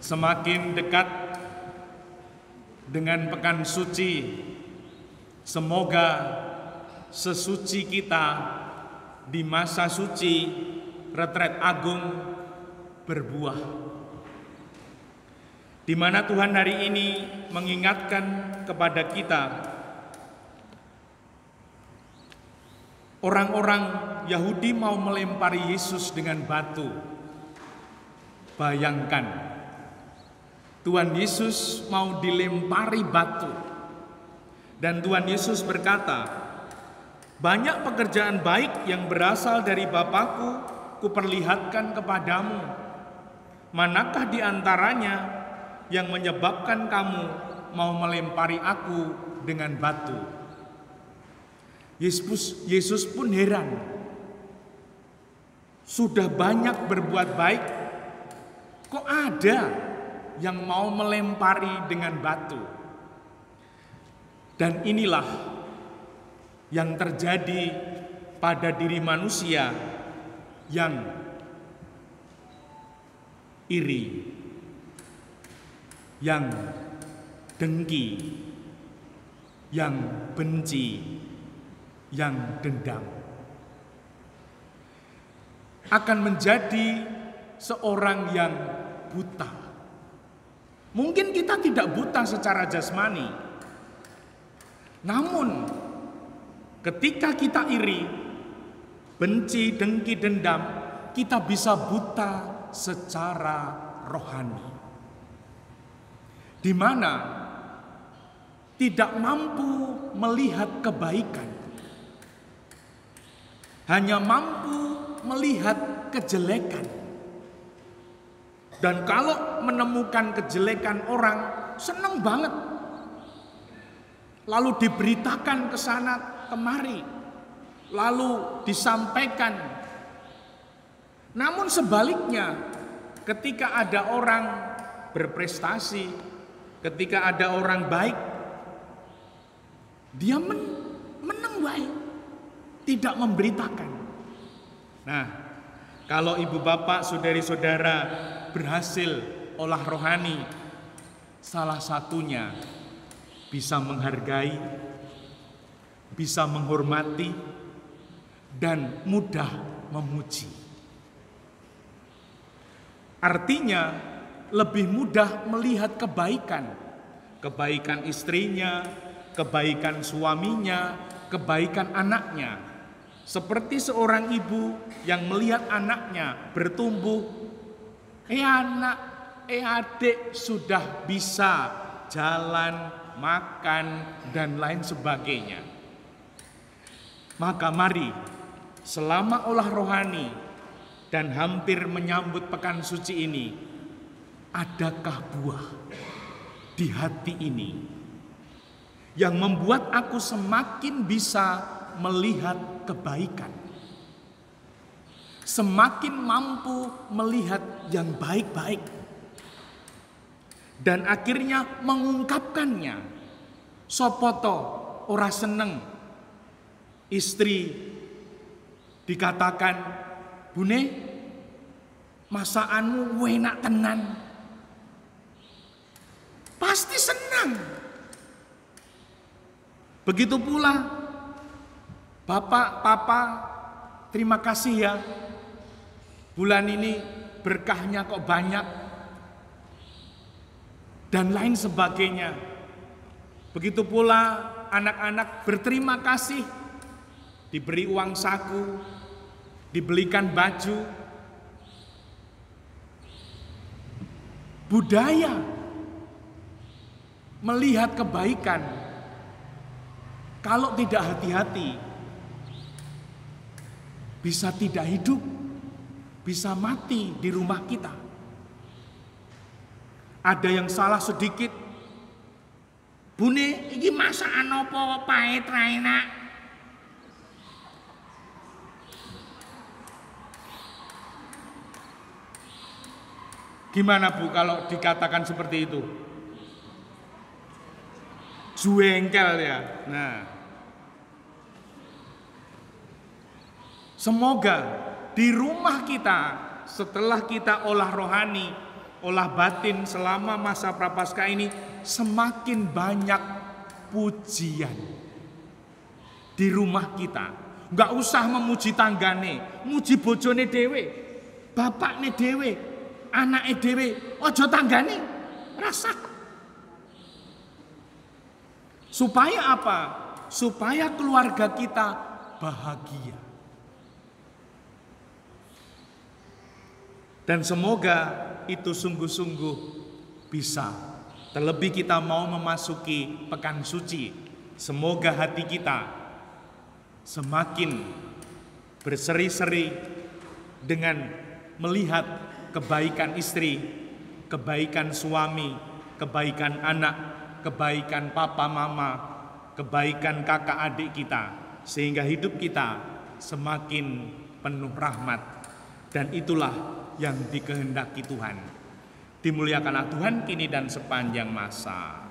Semakin dekat dengan pekan suci, semoga sesuci kita di masa suci retret agung berbuah. Di mana Tuhan hari ini mengingatkan kepada kita, orang-orang Yahudi mau melempari Yesus dengan batu. Bayangkan, Tuhan Yesus mau dilempari batu. Dan Tuhan Yesus berkata, banyak pekerjaan baik yang berasal dari Bapa-Ku kuperlihatkan kepadamu. Manakah di antaranya yang menyebabkan kamu mau melempari aku dengan batu? Yesus pun heran. Sudah banyak berbuat baik, kok ada yang mau melempari dengan batu? Dan inilah yang terjadi pada diri manusia yang iri, yang dengki, yang benci, yang dendam. Akan menjadi seorang yang buta. Mungkin kita tidak buta secara jasmani, namun ketika kita iri, benci, dengki, dendam, kita bisa buta secara rohani, di mana tidak mampu melihat kebaikan, hanya mampu melihat kejelekan. Dan kalau menemukan kejelekan orang, senang banget. Lalu diberitakan ke sana kemari, lalu disampaikan. Namun sebaliknya, ketika ada orang berprestasi, ketika ada orang baik, dia menang baik, tidak memberitakan. Nah, kalau ibu bapak, saudari-saudara berhasil olah rohani, salah satunya bisa menghargai, bisa menghormati, dan mudah memuji. Artinya lebih mudah melihat kebaikan, kebaikan istrinya, kebaikan suaminya, kebaikan anaknya. Seperti seorang ibu yang melihat anaknya bertumbuh, anak, adik sudah bisa jalan, makan, dan lain sebagainya. Maka mari, selama olah rohani dan hampir menyambut pekan suci ini, adakah buah di hati ini yang membuat aku semakin bisa melihat kebaikan, semakin mampu melihat yang baik-baik, dan akhirnya mengungkapkannya. Sopoto ora seneng istri dikatakan, "Bune, masakanmu enak tenan." Pasti senang. Begitu pula Bapak, Papa, terima kasih ya, bulan ini berkahnya kok banyak, dan lain sebagainya. Begitu pula anak-anak berterima kasih, diberi uang saku, dibelikan baju. Budaya melihat kebaikan, kalau tidak hati-hati, bisa tidak hidup, bisa mati di rumah kita. Ada yang salah sedikit, "Bune, iki masakan apa pahit ra enak?" Gimana Bu kalau dikatakan seperti itu? Jengkel ya. Nah, semoga di rumah kita setelah kita olah rohani, olah batin selama masa Prapaskah ini semakin banyak pujian di rumah kita. Nggak usah memuji tanggane, muji bojone dhewe, bapakne dhewe, anake dhewe, ojo tanggane, rasa. Supaya apa? Supaya keluarga kita bahagia. Dan semoga itu sungguh-sungguh bisa. Terlebih kita mau memasuki pekan suci. Semoga hati kita semakin berseri-seri dengan melihat kebaikan istri, kebaikan suami, kebaikan anak, kebaikan papa mama, kebaikan kakak adik kita, sehingga hidup kita semakin penuh rahmat. Dan itulah yang dikehendaki Tuhan. Dimuliakanlah Tuhan kini dan sepanjang masa.